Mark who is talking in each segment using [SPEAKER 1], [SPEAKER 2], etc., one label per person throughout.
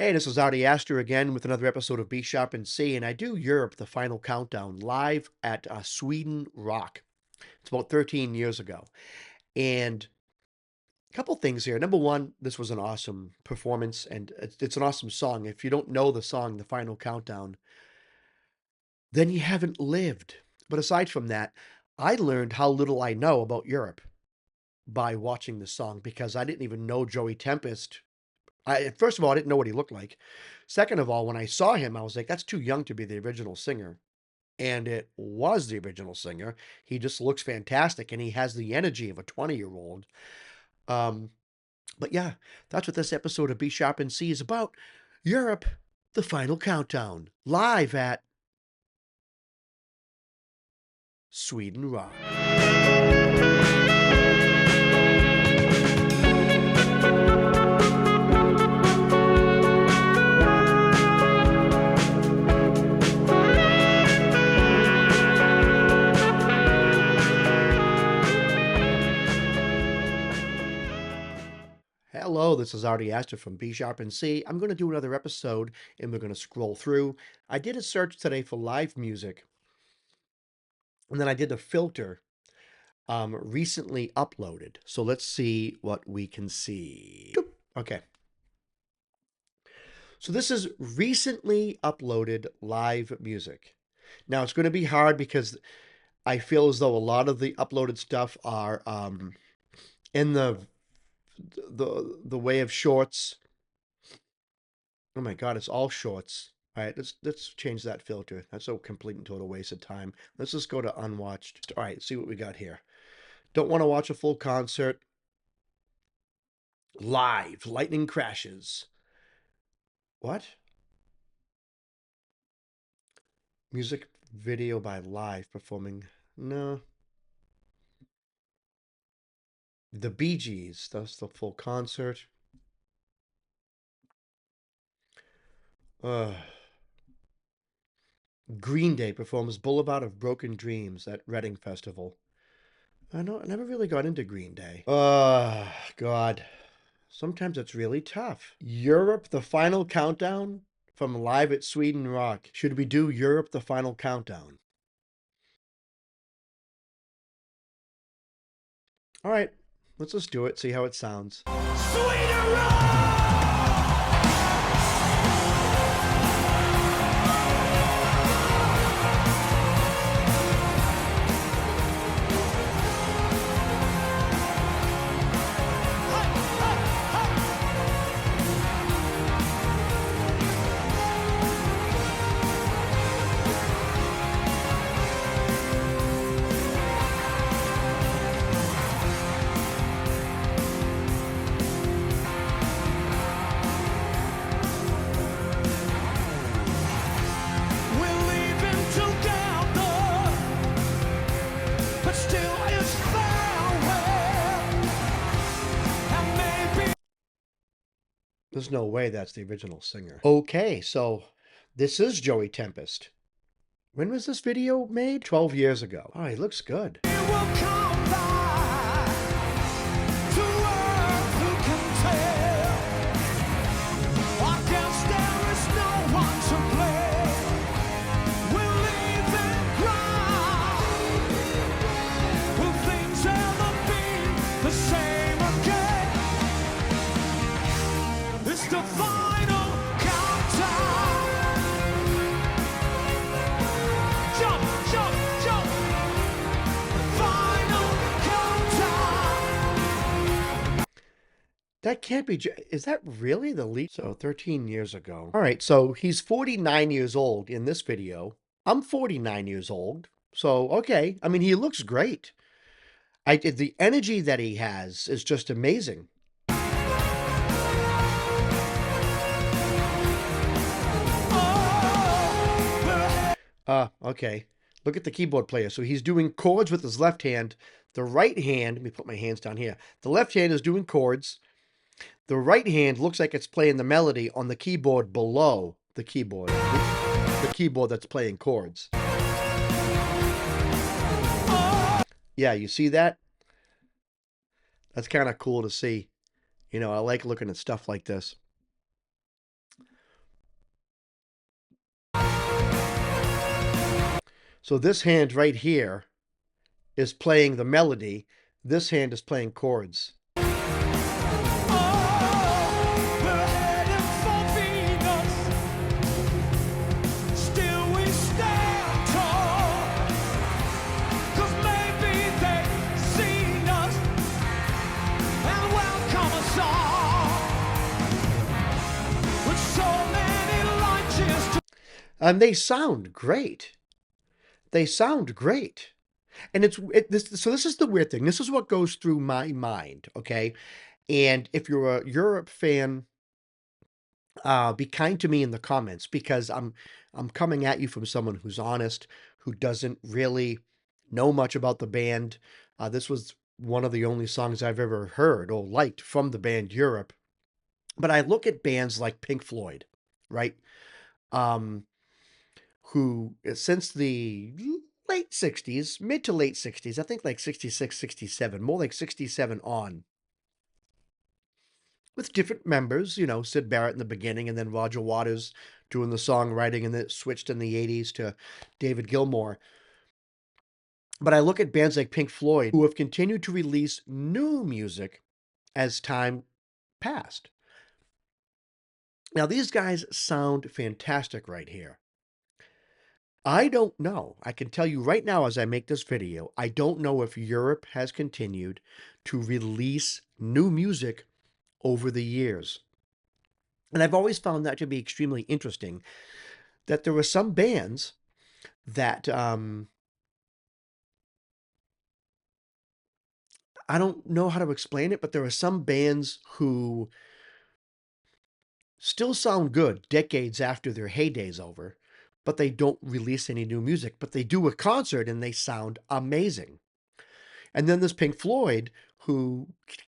[SPEAKER 1] Hey, this is Artie Astor again with another episode of B Sharp and C, and I do Europe, the final countdown, live at Sweden Rock. It's about 13 years ago. And a couple things here. Number one, this was an awesome performance, and it's an awesome song. If you don't know the song, The Final Countdown, then you haven't lived. But aside from that, I learned how little I know about Europe by watching the song because I didn't even know Joey Tempest. First of all, I didn't know what he looked like. Second of all, when I saw him, I was like, that's too young to be the original singer. And it was the original singer. He just looks fantastic and he has the energy of a 20-year-old. Um, but yeah, that's what this episode of B Sharp and C is about. Europe, the final countdown, live at Sweden Rock. Hello, this is Artie Astor from B Sharp and C. I'm going to do another episode and we're going to scroll through. I did a search today for live music and then I did a filter recently uploaded. So let's see what we can see. Okay. So this is recently uploaded live music. Now it's going to be hard because I feel as though a lot of the uploaded stuff are in the way of shorts. Oh my God, it's all shorts. All right, let's change that filter. That's a complete and total waste of time. Let's just go to unwatched. All right, see what we got here. Don't want to watch a full concert. Live, lightning crashes. What? Music video by Live performing. No. The Bee Gees. That's the full concert. Green Day performs Boulevard of Broken Dreams at Reading Festival. I never really got into Green Day. God. Sometimes it's really tough. Europe, the final countdown from Live at Sweden Rock. Should we do Europe, the final countdown? All right, let's just do it, see how it sounds. Sweden Rock! There's no way that's the original singer. Okay, so this is Joey Tempest. When was this video made? 12 years ago. Oh, he looks good. That can't be, is that really the lead? So 13 years ago. All right, so he's 49 years old in this video. I'm 49 years old. So, okay. I mean, he looks great. The energy that he has is just amazing. Okay. Look at the keyboard player. So he's doing chords with his left hand. The right hand, let me put my hands down here. The left hand is doing chords. The right hand looks like it's playing the melody on the keyboard below the keyboard. The keyboard that's playing chords. Yeah, you see that? That's kind of cool to see. You know, I like looking at stuff like this. So this hand right here is playing the melody. This hand is playing chords. And they sound great. They sound great. And this is the weird thing. This is what goes through my mind, okay? And if you're a Europe fan, be kind to me in the comments because I'm coming at you from someone who's honest, who doesn't really know much about the band. This was one of the only songs I've ever heard or liked from the band Europe. But I look at bands like Pink Floyd, right? Who since the late 60s, mid to late 60s, I think like 66, 67, more like 67 on, with different members, you know, Syd Barrett in the beginning and then Roger Waters doing the songwriting, and then it switched in the 80s to David Gilmour. But I look at bands like Pink Floyd who have continued to release new music as time passed. Now, these guys sound fantastic right here. I don't know. I can tell you right now as I make this video, I don't know if Europe has continued to release new music over the years. And I've always found that to be extremely interesting, that there were some bands that I don't know how to explain it, but there are some bands who still sound good decades after their heyday's over, but they don't release any new music, but they do a concert and they sound amazing. And then there's Pink Floyd, who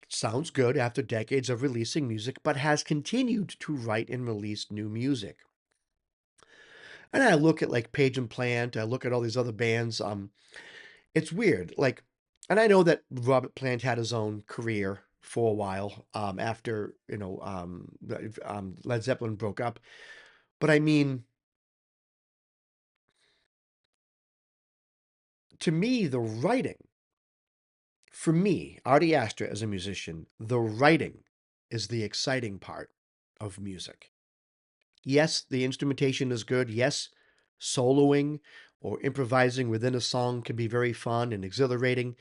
[SPEAKER 1] sounds good after decades of releasing music, but has continued to write and release new music. And I look at like Page and Plant, I look at all these other bands. It's weird. Like, and I know that Robert Plant had his own career for a while after, you know, Led Zeppelin broke up. But I mean, to me, the writing, for me, Artie Astor as a musician, the writing is the exciting part of music. Yes, the instrumentation is good. Yes, soloing or improvising within a song can be very fun and exhilarating,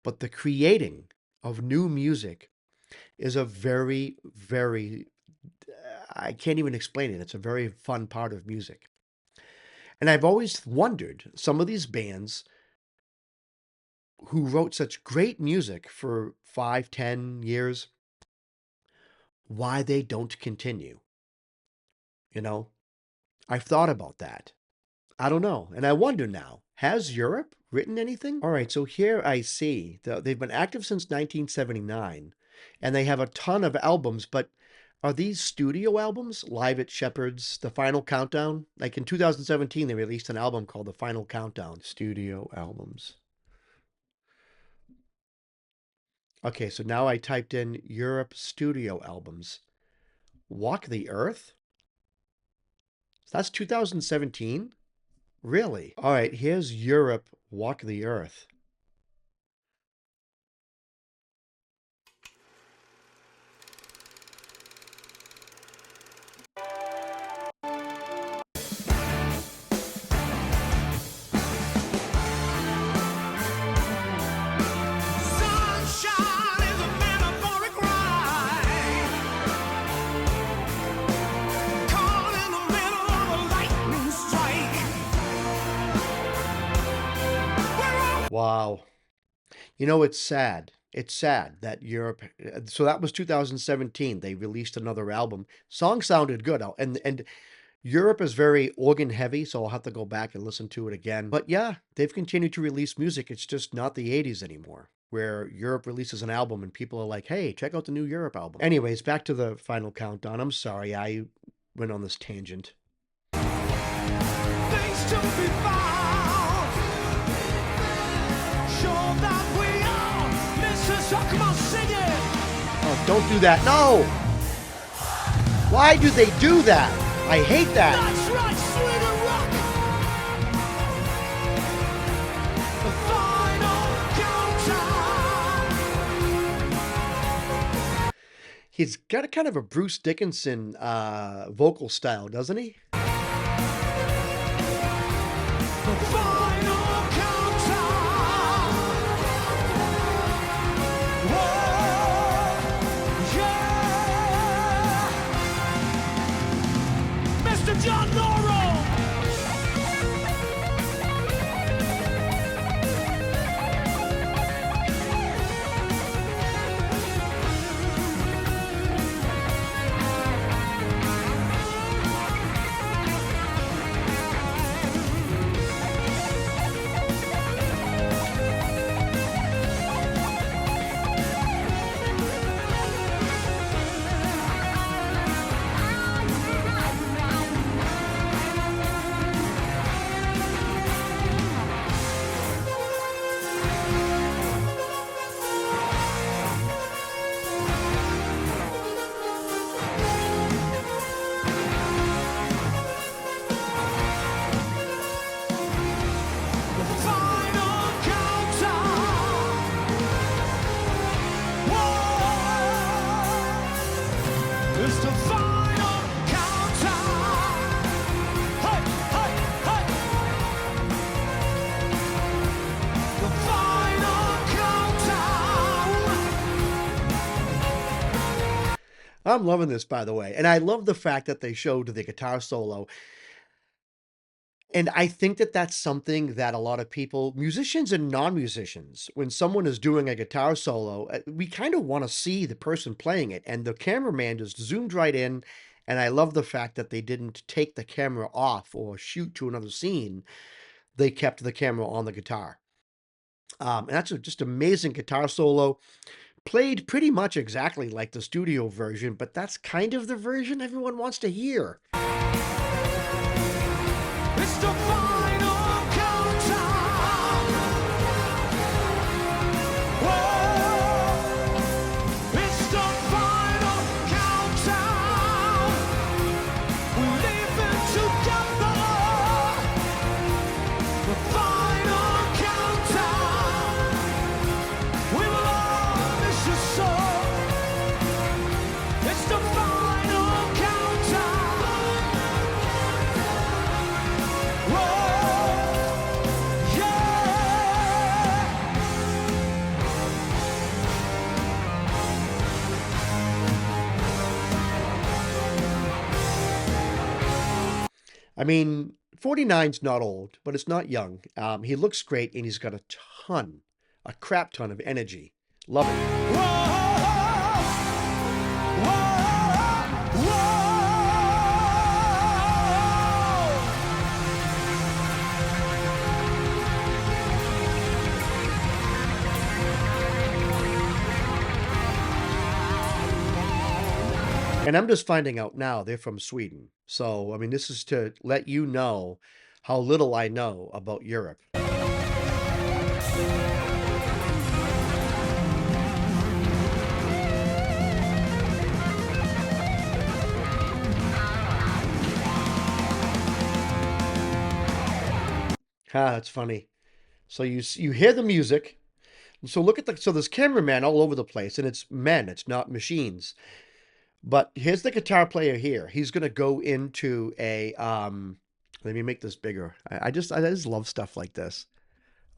[SPEAKER 1] but the creating of new music is a very, very, I can't even explain it. It's a very fun part of music. And I've always wondered, some of these bands who wrote such great music for 5, 10 years, why they don't continue. You know, I've thought about that. I don't know. And I wonder now, has Europe written anything? All right, so here I see they've been active since 1979, and they have a ton of albums, but are these studio albums? Live at Shepherd's, The Final Countdown? Like in 2017, they released an album called The Final Countdown. Studio albums. Okay, so now I typed in Europe studio albums. Walk the Earth? That's 2017? Really? All right, here's Europe Walk the Earth. Wow. You know, it's sad. It's sad that Europe. So that was 2017. They released another album. Song sounded good, and Europe is very organ heavy, so I'll have to go back and listen to it again. But yeah, they've continued to release music. It's just not the 80s anymore, where Europe releases an album and people are like, "Hey, check out the new Europe album." Anyways, back to the Final Countdown. I'm sorry, I went on this tangent. Things to be found. Oh, don't do that. No! Why do they do that? I hate that. That's right, sweet and rock. He's got a kind of a Bruce Dickinson vocal style, doesn't he?
[SPEAKER 2] The final countdown. Whoa, yeah. Mr. John Norrell. It's the final countdown. Hey, hey, hey. The final countdown.
[SPEAKER 1] I'm loving this, by the way. And I love the fact that they showed the guitar solo. And I think that that's something that a lot of people, musicians and non-musicians, when someone is doing a guitar solo, we kind of want to see the person playing it. And the cameraman just zoomed right in. And I love the fact that they didn't take the camera off or shoot to another scene. They kept the camera on the guitar. And that's a just amazing guitar solo. Played pretty much exactly like the studio version, but that's kind of the version everyone wants to hear.
[SPEAKER 2] It's the final countdown. Whoa. It's the final countdown. We're leaving together. The final countdown. We will all miss you so. It's the final countdown. Whoa,
[SPEAKER 1] I mean, 49's not old, but it's not young. He looks great, and he's got a crap ton of energy. Love it. And I'm just finding out now they're from Sweden. So, I mean, this is to let you know how little I know about Europe. That's funny. So you hear the music. So look at so there's cameramen all over the place, and it's men, it's not machines. But here's the guitar player here. He's gonna go into a let me make this bigger. I just love stuff like this.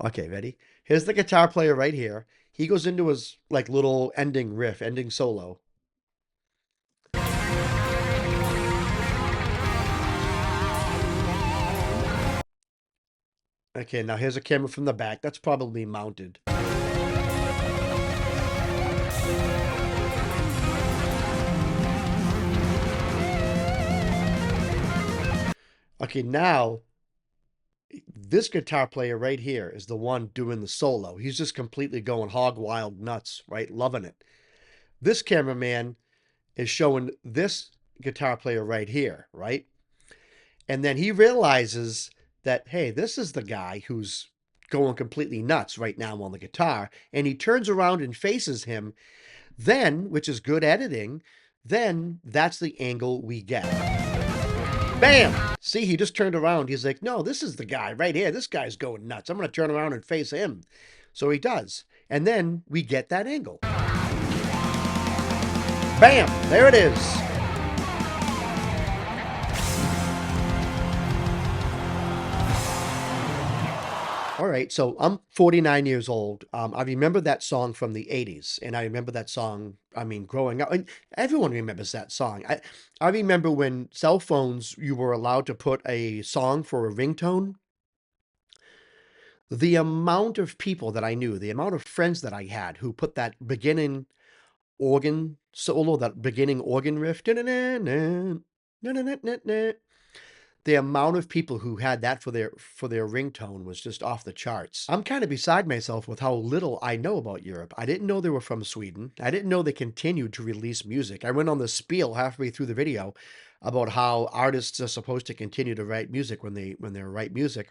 [SPEAKER 1] Okay, ready? Here's the guitar player right here. He goes into his like little ending riff, ending solo. Okay, now here's a camera from the back. That's probably mounted. Okay, now this guitar player right here is the one doing the solo. He's just completely going hog wild nuts, right? Loving it. This cameraman is showing this guitar player right here, right? And then he realizes that, hey, this is the guy who's going completely nuts right now on the guitar. And he turns around and faces him. Then, which is good editing, then that's the angle we get. Bam! See, he just turned around. He's like, no, this is the guy right here. This guy's going nuts. I'm going to turn around and face him. So he does. And then we get that angle. Bam! There it is. All right, so I'm 49 years old. I remember that song from the 80s, and I remember that song, I mean, growing up, and everyone remembers that song. I remember when cell phones, you were allowed to put a song for a ringtone. The amount of people that I knew, the amount of friends that I had who put that beginning organ solo, that beginning organ riff, the amount of people who had that for their ringtone was just off the charts. I'm kind of beside myself with how little I know about Europe. I didn't know they were from Sweden. I didn't know they continued to release music. I went on the spiel halfway through the video about how artists are supposed to continue to write music when they write music.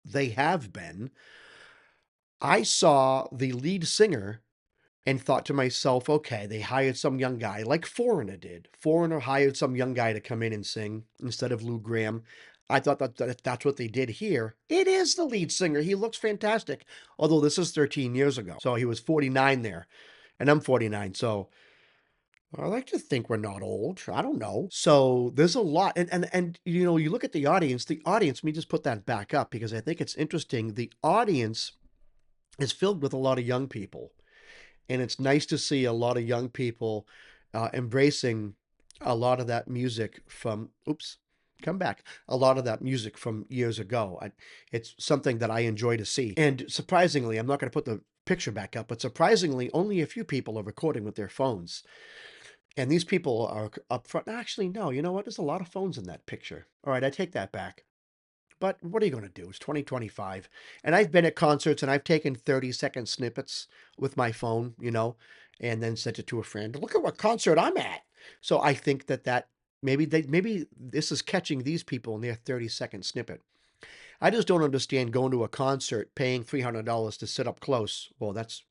[SPEAKER 1] They have been. I saw the lead singer and thought to myself, okay, they hired some young guy like Foreigner did. Foreigner hired some young guy to come in and sing instead of Lou Graham. I thought that's what they did here. It is the lead singer. He looks fantastic. Although this is 13 years ago. So he was 49 there. And I'm 49. So I like to think we're not old. I don't know. So there's a lot. And you know, you look at the audience, let me just put that back up because I think it's interesting. The audience is filled with a lot of young people. And it's nice to see a lot of young people embracing a lot of that music from, come back, a lot of that music from years ago. It's something that I enjoy to see. And surprisingly, I'm not going to put the picture back up, but surprisingly, only a few people are recording with their phones. And these people are up front. Actually, no, you know what? There's a lot of phones in that picture. All right, I take that back. But what are you going to do? It's 2025. And I've been at concerts and I've taken 30-second snippets with my phone, you know, and then sent it to a friend. Look at what concert I'm at. So I think that maybe this is catching these people in their 30-second snippet. I just don't understand going to a concert, paying $300 to sit up close. Well, that's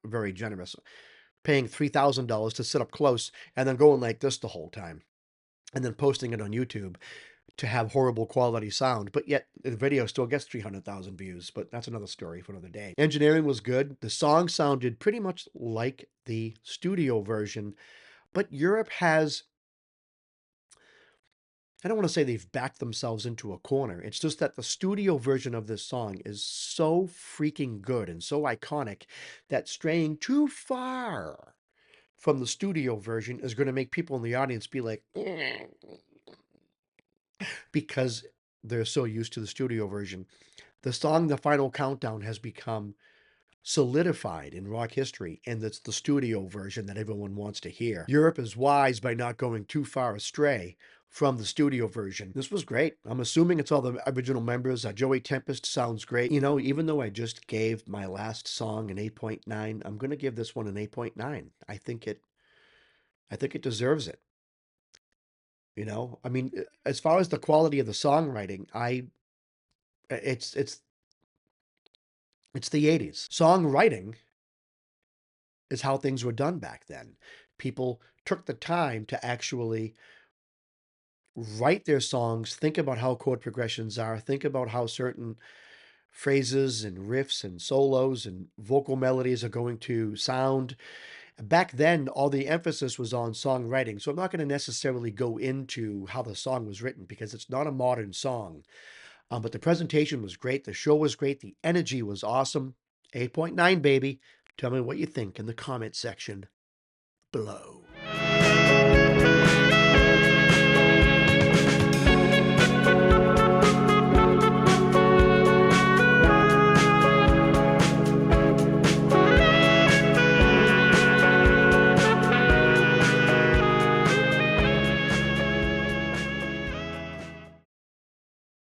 [SPEAKER 1] very generous. Paying $3,000 to sit up close and then going like this the whole time and then posting it on YouTube to have horrible quality sound, but yet the video still gets 300,000 views, but that's another story for another day. Engineering was good. The song sounded pretty much like the studio version, but Europe has, I don't want to say they've backed themselves into a corner. It's just that the studio version of this song is so freaking good and so iconic that straying too far from the studio version is going to make people in the audience be like, because they're so used to the studio version. The song The Final Countdown has become solidified in rock history, and it's the studio version that everyone wants to hear. Europe is wise by not going too far astray from the studio version. This was great. I'm assuming it's all the original members. Joey Tempest sounds great. You know, even though I just gave my last song an 8.9, I'm going to give this one an 8.9. I think it deserves it. You know, I mean, as far as the quality of the songwriting, it's it's the 80s. Songwriting is how things were done back then. People took the time to actually write their songs, think about how chord progressions are, think about how certain phrases and riffs and solos and vocal melodies are going to sound. Back then, all the emphasis was on songwriting. So I'm not going to necessarily go into how the song was written because it's not a modern song. But the presentation was great. The show was great. The energy was awesome. 8.9, baby. Tell me what you think in the comment section below.